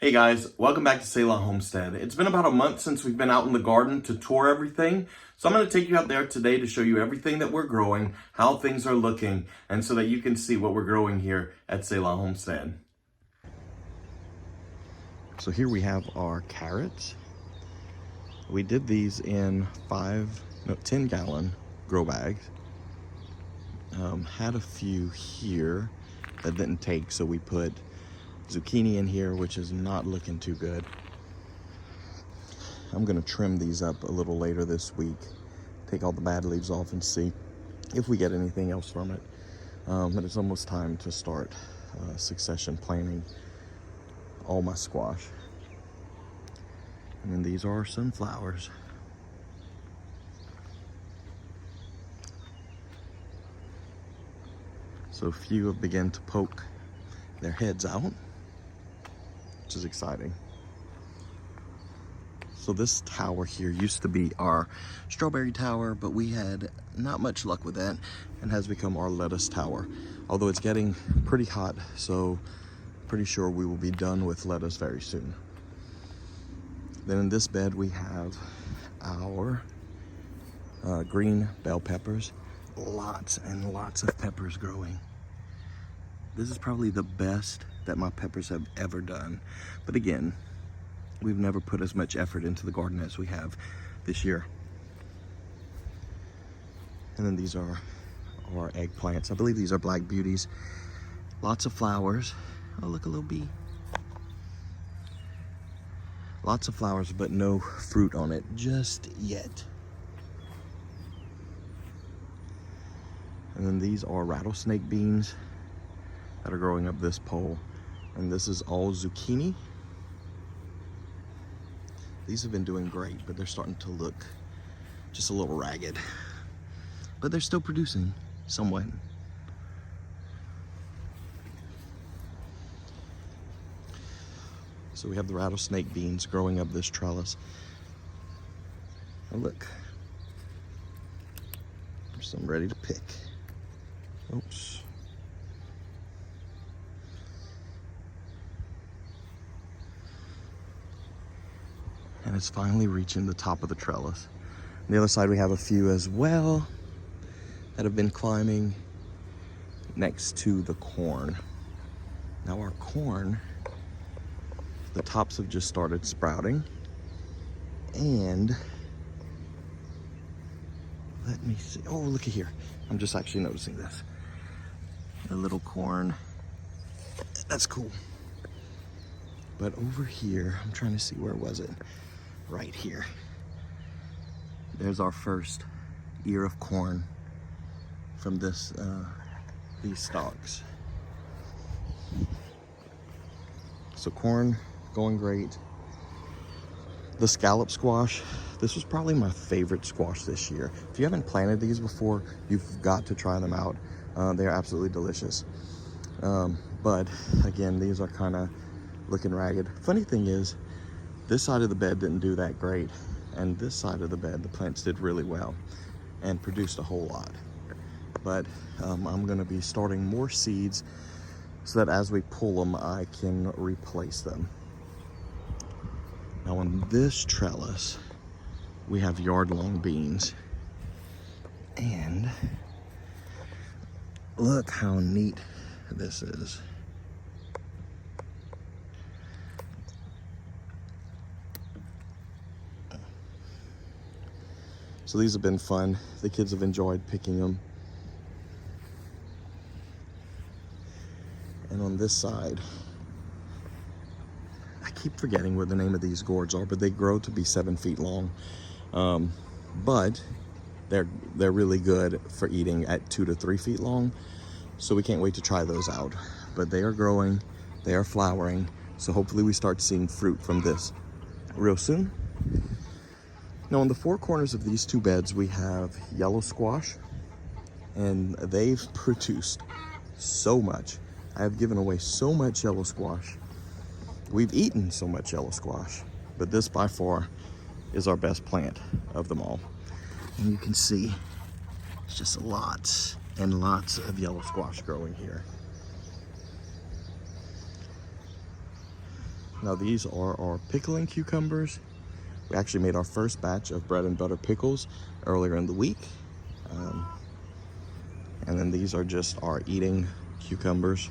Hey guys, welcome back to Ceylon Homestead. It's been about a month since we've been out in the garden to tour everything. So I'm going to take you out there today to show you everything that we're growing, how things are looking, and so that you can see what we're growing here at Ceylon Homestead. So here we have our carrots. We did these in 10 gallon grow bags. Had a few here that didn't take, so we put zucchini in here, which is not looking too good. I'm gonna trim these up a little later this week, take all the bad leaves off and see if we get anything else from it. But it's almost time to start succession planting all my squash. And then these are sunflowers. So a few have begun to poke their heads out, which is exciting. So this tower here used to be our strawberry tower, but we had not much luck with that and has become our lettuce tower. Although it's getting pretty hot, so pretty sure we will be done with lettuce very soon. Then in this bed we have our green bell peppers. Lots and lots of peppers growing. This is probably the best that my peppers have ever done. But again, we've never put as much effort into the garden as we have this year. And then these are our eggplants. I believe these are black beauties. Lots of flowers. Oh, look, a little bee. Lots of flowers, but no fruit on it just yet. And then these are rattlesnake beans that are growing up this pole. And this is all zucchini. These have been doing great, but they're starting to look just a little ragged. But they're still producing somewhat. So we have the rattlesnake beans growing up this trellis. Oh, look. There's some ready to pick. Oops. And it's finally reaching the top of the trellis. On the other side we have a few as well that have been climbing next to the corn. Now our corn, the tops have just started sprouting. And let me see. Oh, look at here. I'm just actually noticing this. The little corn. That's cool. But over here, I'm trying to see, where was it? Right here. There's our first ear of corn from these stalks. So corn going great. The scallop squash, this was probably my favorite squash this year. If you haven't planted these before, you've got to try them out. They're absolutely delicious. But again, these are kind of looking ragged. Funny thing is, this side of the bed didn't do that great, and this side of the bed, the plants did really well and produced a whole lot. But I'm gonna be starting more seeds so that as we pull them, I can replace them. Now on this trellis, we have yard-long beans. And look how neat this is. So these have been fun. The kids have enjoyed picking them. And on this side, I keep forgetting what the name of these gourds are, but they grow to be 7 feet long. But they're really good for eating at 2 to 3 feet long. So we can't wait to try those out. But they are growing, they are flowering. So hopefully we start seeing fruit from this real soon. Now on the four corners of these two beds, we have yellow squash, and they've produced so much. I have given away so much yellow squash. We've eaten so much yellow squash, but this by far is our best plant of them all. And you can see it's just lots and lots of yellow squash growing here. Now these are our pickling cucumbers. We actually made our first batch of bread and butter pickles earlier in the week. And then these are just our eating cucumbers.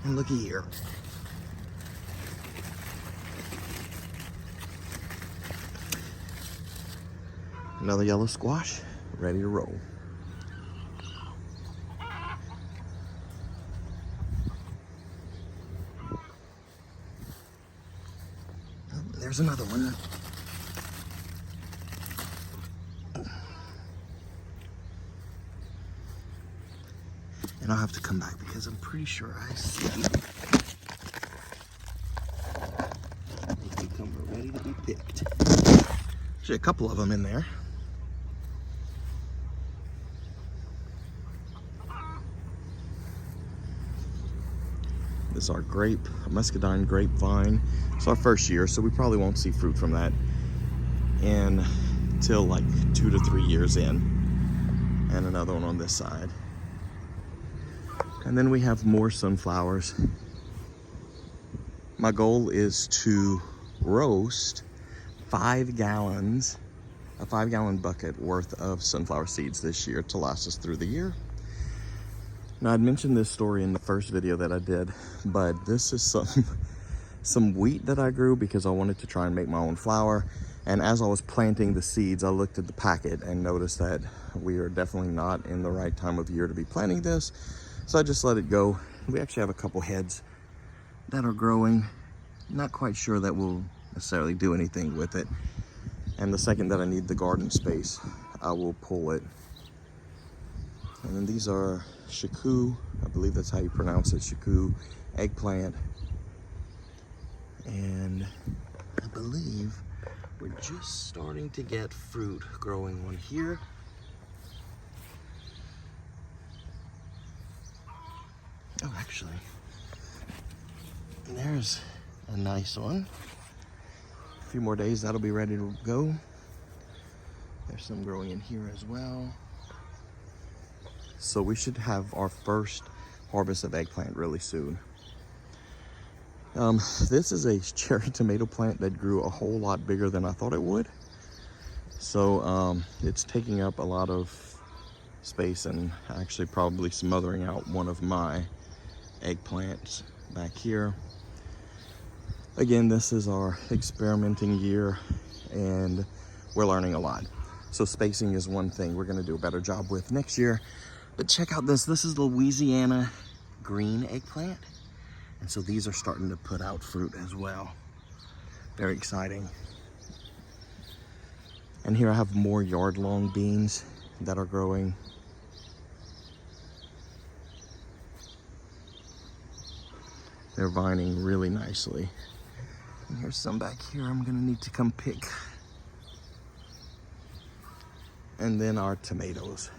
And looky here. Another yellow squash, ready to roll. Oh, there's another one. And I'll have to come back because I'm pretty sure I see a cucumber ready to be picked. Actually, a couple of them in there. This is our grape, muscadine grapevine. It's our first year, so we probably won't see fruit from that until like 2 to 3 years in. And another one on this side. And then we have more sunflowers. My goal is to roast 5 gallons, a 5-gallon bucket worth of sunflower seeds this year to last us through the year. Now, I'd mentioned this story in the first video that I did, but this is some wheat that I grew because I wanted to try and make my own flour. And as I was planting the seeds, I looked at the packet and noticed that we are definitely not in the right time of year to be planting this. So I just let it go. We actually have a couple heads that are growing. Not quite sure that we'll necessarily do anything with it. And the second that I need the garden space, I will pull it. And then these are chicout, I believe that's how you pronounce it, chicout, eggplant. And I believe we're just starting to get fruit growing on here. Oh, actually, there's a nice one. A few more days, that'll be ready to go. There's some growing in here as well. So we should have our first harvest of eggplant really soon. This is a cherry tomato plant that grew a whole lot bigger than I thought it would. So it's taking up a lot of space and actually probably smothering out one of my eggplants back here. Again, this is our experimenting year and we're learning a lot. So spacing is one thing we're gonna do a better job with next year. But check out this is Louisiana green eggplant. And so these are starting to put out fruit as well. Very exciting. And here I have more yard-long beans that are growing. They're vining really nicely. And here's some back here I'm gonna need to come pick. And then our tomatoes.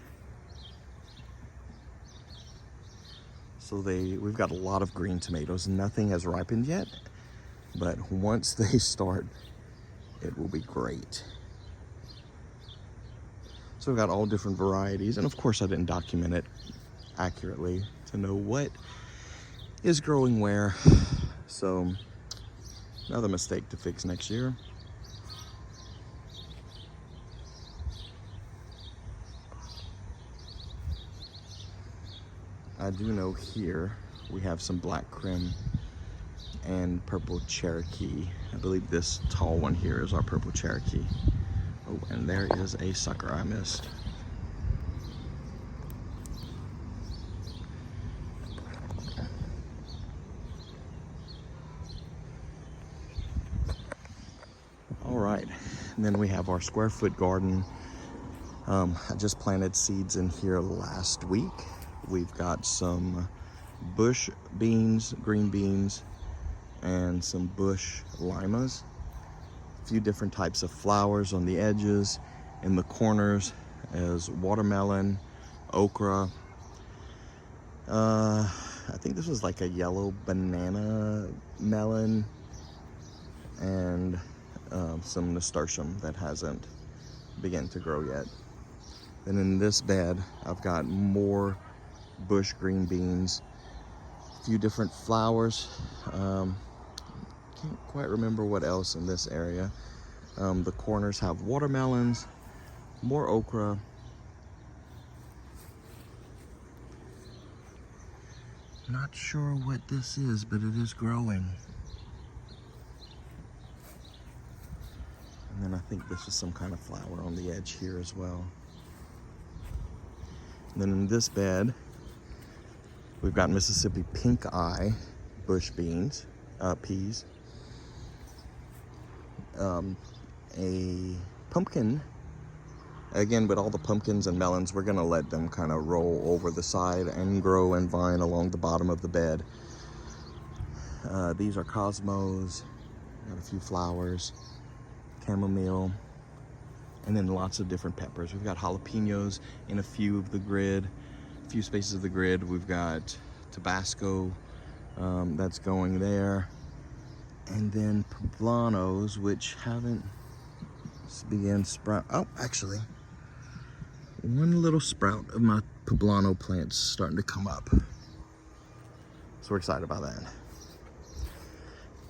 So we've got a lot of green tomatoes. Nothing has ripened yet, but once they start, it will be great. So we've got all different varieties. And of course I didn't document it accurately to know what is growing where. So another mistake to fix next year. I do know here we have some black krim and purple Cherokee. I believe this tall one here is our purple Cherokee. Oh, and there is a sucker I missed. All right, and then we have our square foot garden. I just planted seeds in here last week. We've got some bush beans, green beans, and some bush limas. A few different types of flowers on the edges. In the corners is watermelon, okra. I think this was like a yellow banana melon, and some nasturtium that hasn't begun to grow yet. And in this bed, I've got more bush green beans, A few different flowers. Can't quite remember what else in this area. The corners have watermelons, more okra. Not sure what this is, but it is growing. And then I think this is some kind of flower on the edge here as well. And then in this bed, we've got Mississippi pink eye bush beans, peas, a pumpkin. Again, with all the pumpkins and melons, we're gonna let them kind of roll over the side and grow and vine along the bottom of the bed. These are cosmos, got a few flowers, chamomile, and then lots of different peppers. We've got jalapenos in a few of the grid, a few spaces of the grid. We've got Tabasco that's going there. And then poblanos, which haven't began sprout. Oh, actually, one little sprout of my poblano plants starting to come up. So we're excited about that.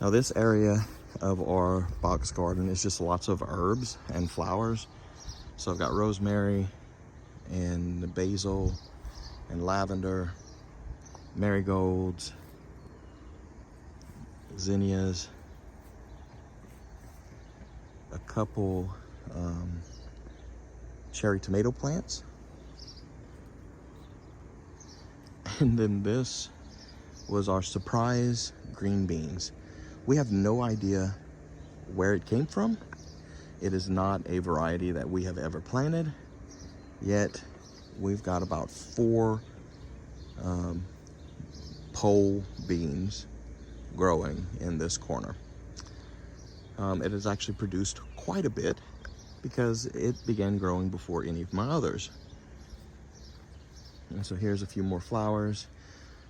Now this area of our box garden is just lots of herbs and flowers. So I've got rosemary and basil and lavender, marigolds, zinnias, a couple cherry tomato plants, and then this was our surprise green beans. We have no idea where it came from. It is not a variety that we have ever planted, yet we've got about 4 pole beans growing in this corner. It has actually produced quite a bit because it began growing before any of my others. And so here's a few more flowers.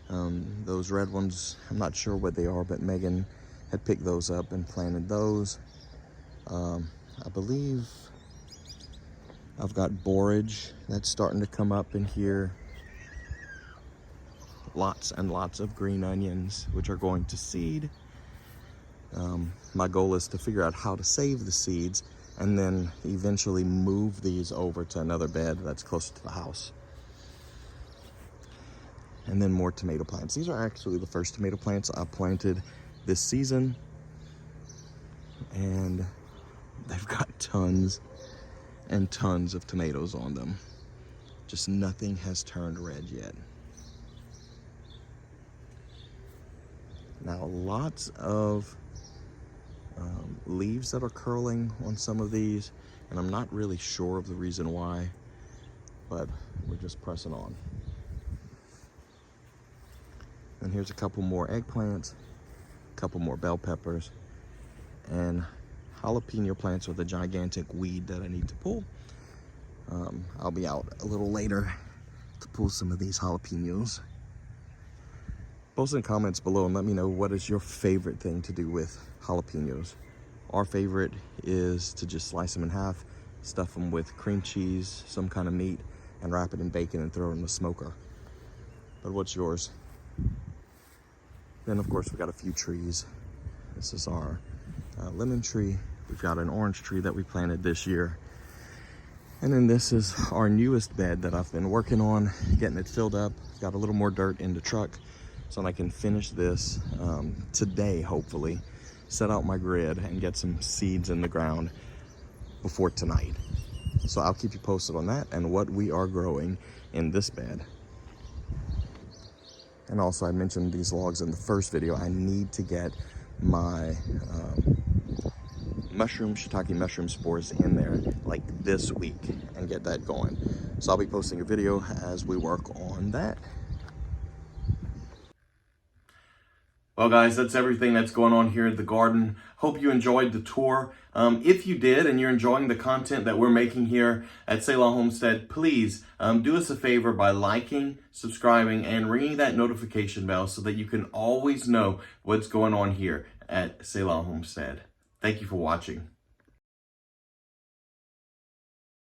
Those red ones, I'm not sure what they are, but Megan had picked those up and planted those. I believe I've got borage that's starting to come up in here. Lots and lots of green onions, which are going to seed. My goal is to figure out how to save the seeds and then eventually move these over to another bed that's closer to the house. And then more tomato plants. These are actually the first tomato plants I planted this season, and they've got tons and tons of tomatoes on them. Just nothing has turned red yet. Now lots of leaves that are curling on some of these, and I'm not really sure of the reason why, but we're just pressing on. And here's a couple more eggplants, a couple more bell peppers, and jalapeno plants with a gigantic weed that I need to pull. I'll be out a little later to pull some of these jalapenos. Post in the comments below and let me know what is your favorite thing to do with jalapenos. Our favorite is to just slice them in half, stuff them with cream cheese, some kind of meat, and wrap it in bacon and throw it in the smoker. But what's yours? Then of course we got a few trees. This is our lemon tree. We've got an orange tree that we planted this year. And then this is our newest bed that I've been working on, getting it filled up. Got a little more dirt in the truck so I can finish this today, hopefully. Set out my grid and get some seeds in the ground before tonight. So I'll keep you posted on that and what we are growing in this bed. And also I mentioned these logs in the first video. I need to get my shiitake mushroom spores in there like this week and get that going. So I'll be posting a video as we work on that. Well guys, that's everything that's going on here at the garden. Hope you enjoyed the tour. If you did and you're enjoying the content that we're making here at Selah Homestead, please do us a favor by liking, subscribing, and ringing that notification bell so that you can always know what's going on here at Selah Homestead. Thank you for watching.